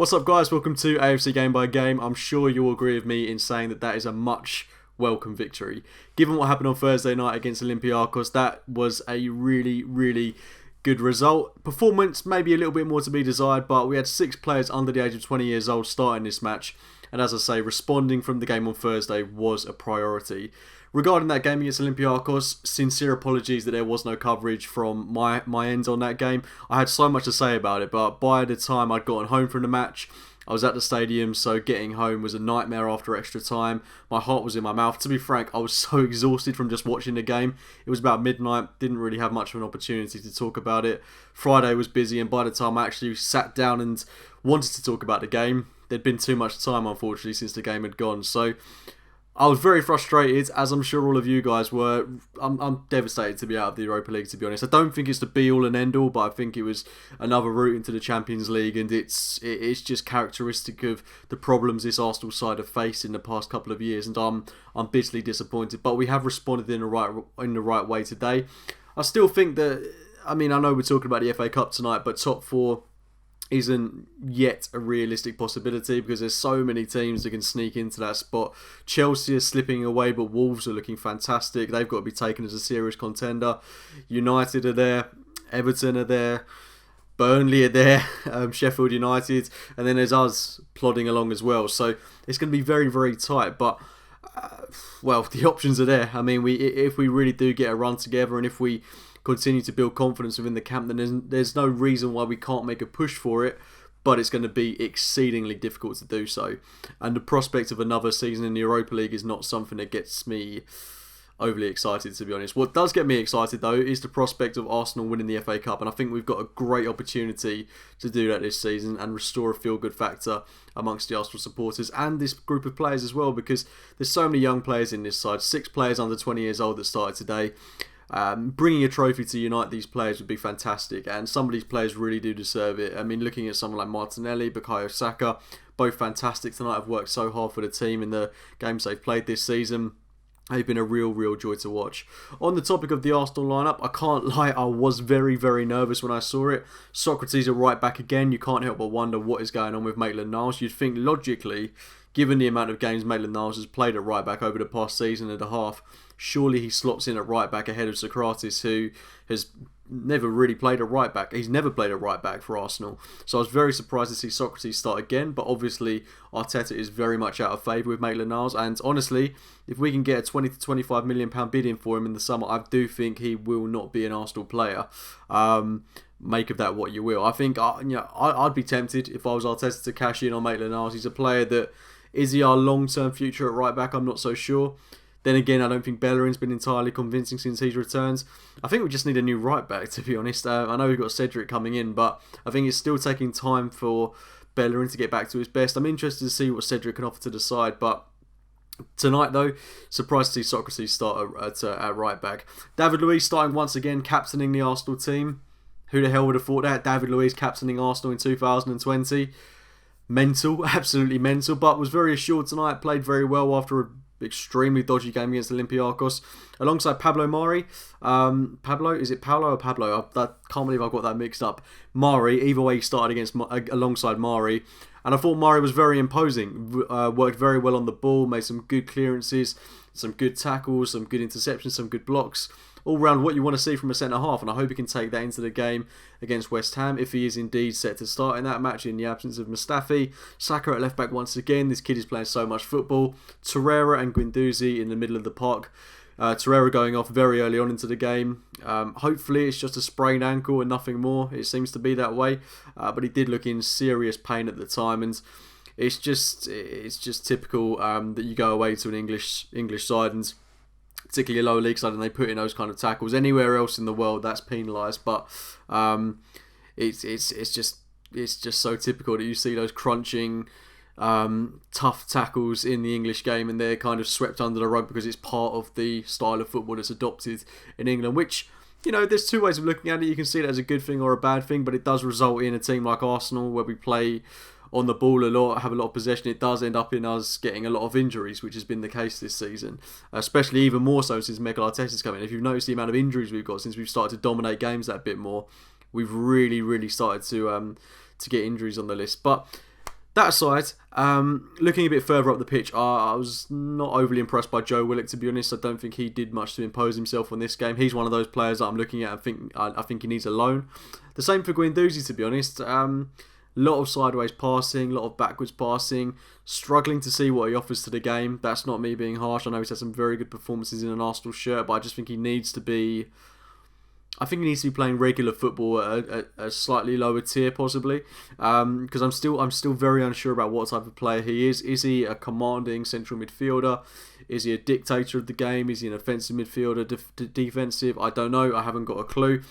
What's up, guys? Welcome to AFC Game by Game. I'm sure you'll agree with me in saying that that is a much welcome victory. Given what happened on Thursday night against Olympiacos, that was a really good result. Performance, maybe a little bit more to be desired, but we had 6 players under the age of 20 years old starting this match. And as I say, responding from the game on Thursday was a priority. Regarding that game against Olympiacos, sincere apologies that there was no coverage from my end on that game. I had so much to say about it, but by the time I'd gotten home from the match, I was at the stadium, so getting home was a nightmare after extra time. My heart was in my mouth. To be frank, I was so exhausted from just watching the game. It was about midnight, didn't really have much of an opportunity to talk about it. Friday was busy, and by the time I actually sat down and wanted to talk about the game, there'd been too much time, unfortunately, since the game had gone. So I was very frustrated, as I'm sure all of you guys were. I'm devastated to be out of the Europa League, to be honest. I don't think it's the be-all and end-all, but I think it was another route into the Champions League, and it's just characteristic of the problems this Arsenal side have faced in the past couple of years, and I'm bitterly disappointed. But we have responded in the right way today. I still think that, I know we're talking about the FA Cup tonight, but top 4 isn't yet a realistic possibility because there's so many teams that can sneak into that spot. Chelsea are slipping away, but Wolves are looking fantastic. They've got to be taken as a serious contender. United are there, Everton are there, Burnley are there, Sheffield United, and then there's us plodding along as well. So it's going to be very tight, but the options are there. If we really do get a run together, and if we continue to build confidence within the camp, then there's no reason why we can't make a push for it, but it's going to be exceedingly difficult to do so. And the prospect of another season in the Europa League is not something that gets me overly excited, to be honest. What does get me excited, though, is the prospect of Arsenal winning the FA Cup, and I think we've got a great opportunity to do that this season and restore a feel-good factor amongst the Arsenal supporters and this group of players as well, because there's so many young players in this side. 6 players under 20 years old that started today. Bringing a trophy to unite these players would be fantastic, and some of these players really do deserve it. Looking at someone like Martinelli, Bukayo Saka, both fantastic tonight. Have worked so hard for the team in the games they've played this season. They've been a real joy to watch. On the topic of the Arsenal lineup, I can't lie, I was very nervous when I saw it. Socrates are right back again. You can't help but wonder what is going on with Maitland-Niles. You'd think logically, given the amount of games Maitland-Niles has played at right back over the past season and a half, surely he slots in at right back ahead of Socrates, who has never really played at right back. He's never played at right back for Arsenal. So I was very surprised to see Socrates start again, but obviously Arteta is very much out of favour with Maitland-Niles, and honestly, if we can get a £20 to £25 million bid in for him in the summer, I do think he will not be an Arsenal player. Make of that what you will. I think I'd be tempted if I was Arteta to cash in on Maitland-Niles. He's a player that, is he our long-term future at right back? I'm not so sure. Then again, I don't think Bellerin's been entirely convincing since he's returned. I think we just need a new right back, to be honest. I know we've got Cedric coming in, but I think it's still taking time for Bellerin to get back to his best. I'm interested to see what Cedric can offer to the side, but tonight, though, surprised to see Socrates start at right back. David Luiz starting once again, captaining the Arsenal team. Who the hell would have thought that? David Luiz captaining Arsenal in 2020. Mental, absolutely mental, but was very assured tonight, played very well after a extremely dodgy game against Olympiacos, alongside Pablo Mari. Is it Paolo or Pablo? I can't believe I got that mixed up. Mari, either way, he started alongside Mari, and I thought Mari was very imposing. Worked very well on the ball, made some good clearances, some good tackles, some good interceptions, some good blocks. All round what you want to see from a centre-half, and I hope he can take that into the game against West Ham if he is indeed set to start in that match in the absence of Mustafi. Saka at left-back once again. This kid is playing so much football. Torreira and Guendouzi in the middle of the park. Torreira going off very early on into the game. Hopefully it's just a sprained ankle and nothing more. It seems to be that way, but he did look in serious pain at the time, and it's just typical that you go away to an English side, and particularly a lower league side, and they put in those kind of tackles. Anywhere else in the world, that's penalised, but it's just so typical that you see those crunching, tough tackles in the English game, and they're kind of swept under the rug because it's part of the style of football that's adopted in England, which, there's 2 ways of looking at it. You can see it as a good thing or a bad thing, but it does result in a team like Arsenal, where we play on the ball a lot, have a lot of possession. It does end up in us getting a lot of injuries, which has been the case this season, especially even more so since Mikel Arteta's come in. If you've noticed the amount of injuries we've got since we've started to dominate games that bit more, we've really started to get injuries on the list. But That aside, looking a bit further up the pitch, I was not overly impressed by Joe Willock, to be honest. I don't think he did much to impose himself on this game. He's one of those players that I'm looking at and I think he needs a loan. The same for Guendouzi, to be honest. A lot of sideways passing, a lot of backwards passing, struggling to see what he offers to the game. That's not me being harsh. I know he's had some very good performances in an Arsenal shirt, but I just think he needs to be... I think he needs to be playing regular football at a slightly lower tier, possibly, because I'm still very unsure about what type of player he is. Is he a commanding central midfielder? Is he a dictator of the game? Is he an offensive midfielder, defensive? I don't know. I haven't got a clue.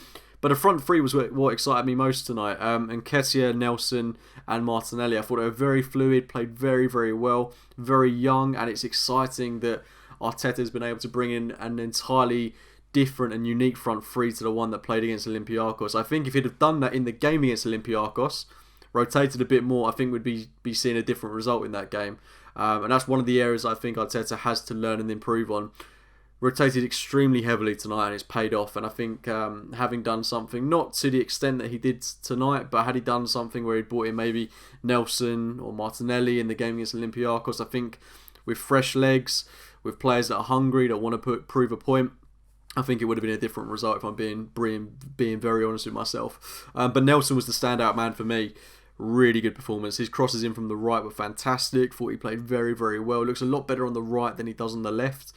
But the front three was what excited me most tonight. Nketiah, Nelson, and Martinelli. I thought they were very fluid, played very, very well, very young, and it's exciting that Arteta's been able to bring in an entirely different and unique front three to the one that played against Olympiacos. I think if he'd have done that in the game against Olympiacos, rotated a bit more, I think we'd be seeing a different result in that game. And that's one of the areas I think Arteta has to learn and improve on. Rotated extremely heavily tonight and it's paid off. And I think having done something, not to the extent that he did tonight, but had he done something where he brought in maybe Nelson or Martinelli in the game against Olympiacos, I think with fresh legs, with players that are hungry, that want to prove a point, I think it would have been a different result if I'm being very honest with myself. But Nelson was the standout man for me. Really good performance. His crosses in from the right were fantastic. Thought he played very, very well. Looks a lot better on the right than he does on the left.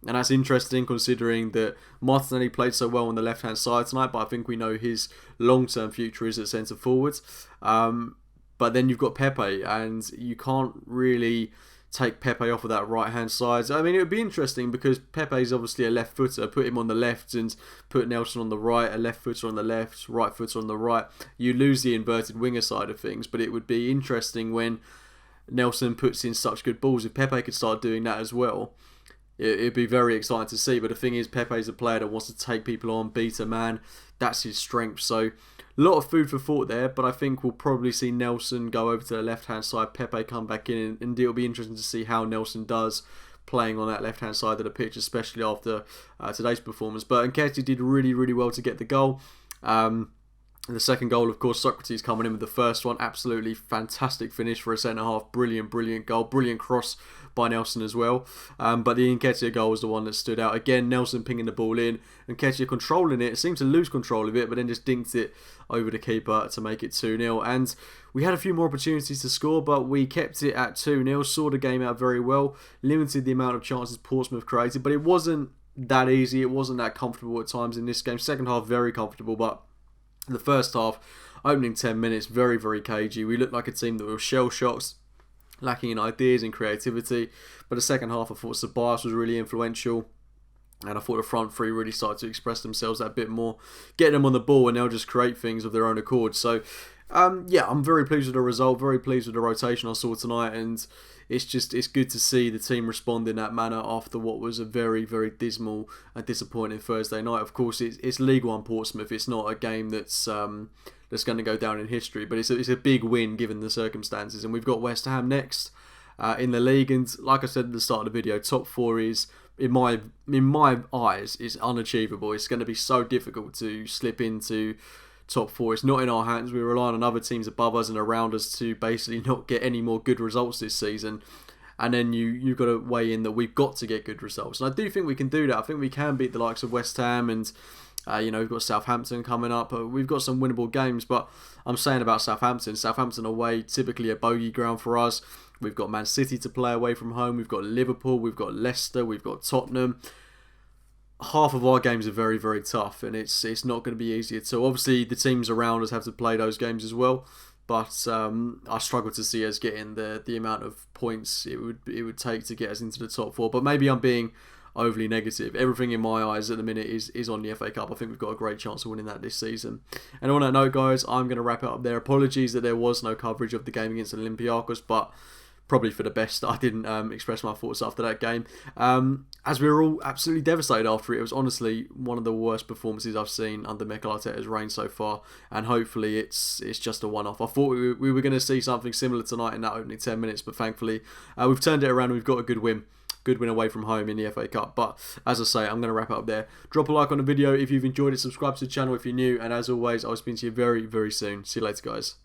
And that's interesting considering that Martinelli played so well on the left-hand side tonight, but I think we know his long-term future is at centre forwards. But then you've got Pepe, and you can't really take Pepe off of that right-hand side. I mean, it would be interesting because Pepe is obviously a left footer. Put him on the left and put Nelson on the right, a left footer on the left, right footer on the right. You lose the inverted winger side of things, but it would be interesting when Nelson puts in such good balls. If Pepe could start doing that as well, it'd be very exciting to see. But the thing is, Pepe's a player that wants to take people on, beat a man. That's his strength. So a lot of food for thought there, but I think we'll probably see Nelson go over to the left-hand side, Pepe come back in, and it'll be interesting to see how Nelson does playing on that left-hand side of the pitch, especially after today's performance. But Nketiah did really, really well to get the goal. The second goal, of course, Socrates coming in with the first one. Absolutely fantastic finish for a centre-half. Brilliant, brilliant goal. Brilliant cross by Nelson as well. But the Nketiah goal was the one that stood out. Again, Nelson pinging the ball in. Nketiah controlling it. Seemed to lose control of it, but then just dinked it over the keeper to make it 2-0. And we had a few more opportunities to score, but we kept it at 2-0. Saw the game out very well. Limited the amount of chances Portsmouth created, but it wasn't that easy. It wasn't that comfortable at times in this game. Second half, very comfortable, but the first half, opening 10 minutes, very, very cagey. We looked like a team that were shell shocked, lacking in ideas and creativity. But the second half, I thought Ceballos was really influential. And I thought the front three really started to express themselves that bit more. Getting them on the ball and they'll just create things of their own accord. So, yeah, I'm very pleased with the result. Very pleased with the rotation I saw tonight. And it's good to see the team respond in that manner after what was a very, very dismal and disappointing Thursday night. Of course, it's League One Portsmouth. It's not a game that's going to go down in history, but it's a big win given the circumstances. And we've got West Ham next in the league, and like I said at the start of the video, top four is in my eyes is unachievable. It's going to be so difficult to slip into top four. It's not in our hands. We rely on other teams above us and around us to basically not get any more good results this season. And then you've got to weigh in that we've got to get good results. And I do think we can do that. I think we can beat the likes of West Ham and we've got Southampton coming up. We've got some winnable games, but I'm saying about Southampton away, typically a bogey ground for us. We've got Man City to play away from home. We've got Liverpool. We've got Leicester. We've got Tottenham. Half of our games are very, very tough, and it's not going to be easy at all. Obviously, the teams around us have to play those games as well, but I struggle to see us getting the amount of points it would take to get us into the top four. But maybe I'm being overly negative. Everything in my eyes at the minute is on the FA Cup. I think we've got a great chance of winning that this season. And on that note, guys, I'm going to wrap it up there. Apologies that there was no coverage of the game against Olympiacos, but probably for the best. I didn't express my thoughts after that game, as we were all absolutely devastated after it. It was honestly one of the worst performances I've seen under Mikel Arteta's reign so far, and hopefully it's just a one-off. I thought we were going to see something similar tonight in that opening 10 minutes, but thankfully we've turned it around and we've got a good win away from home in the FA Cup. But as I say, I'm going to wrap it up there. Drop a like on the video if you've enjoyed it, subscribe to the channel if you're new, and as always, I'll speak to you very, very soon. See you later, guys.